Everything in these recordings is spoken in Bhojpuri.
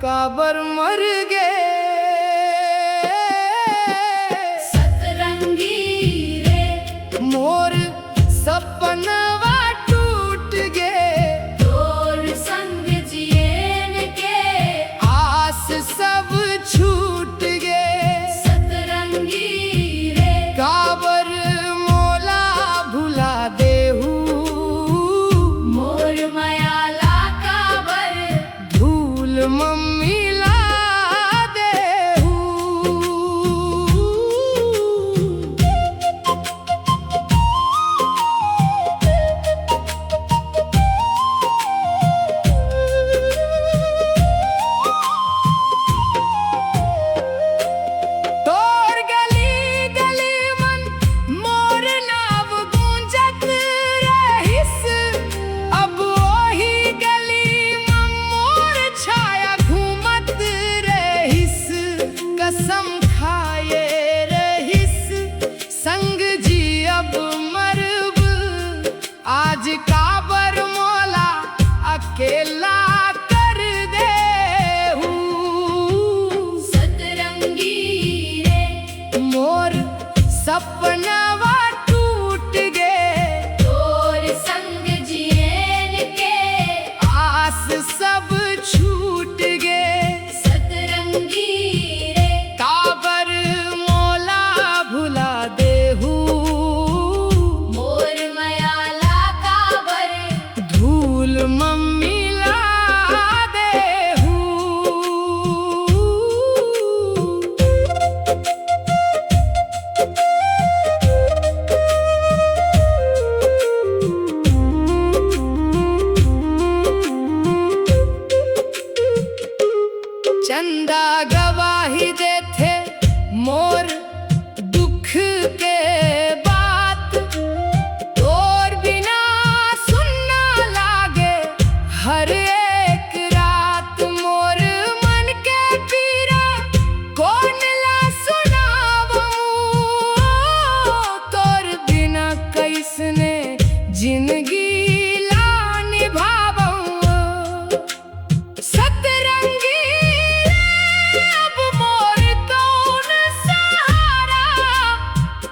काबर मर गए। सतरंगी रे मोर सपनवा टूट गए। तोर संग जियन के आस सब छूट गए। सतरंगी रे काबर मोला भुला देहू। मोर मायाला काबर धूल मम्मी ला देहू। तोर गली गली मन मोर नाव गूंजत रहिस। अब वही गली में मोर छाया घूमत रहिस। कसम खाए रहिस संग जी अब मरब। आज काबर मोला अकेला कर देहू। सतरंगी रे मोर सपनवा टूट गए। तोर संग जियन के आस सब छूट गए। सतरंगी रे काबर मोला भुला देहू। मोर मायाला काबर धूल मम्मी ला देहू। चंदा गवाही देथे मोर दुख के बात। तोर बिना सुनना लागे हर एक रात। मोर मन के पीरा कौन ला सुनावूं। तोर बिना कैसने जिंदगी ला निभावूं। सतरंगी रे अब मोर कौन सहारा।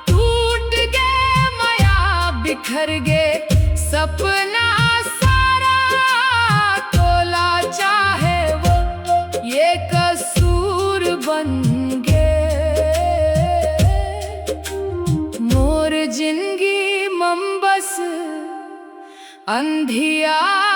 टूट गए माया बिखर गए सपना सारा। तोला चाहे वो ये कसूर बन गए। मोर जिंदगी मम बस अंधियार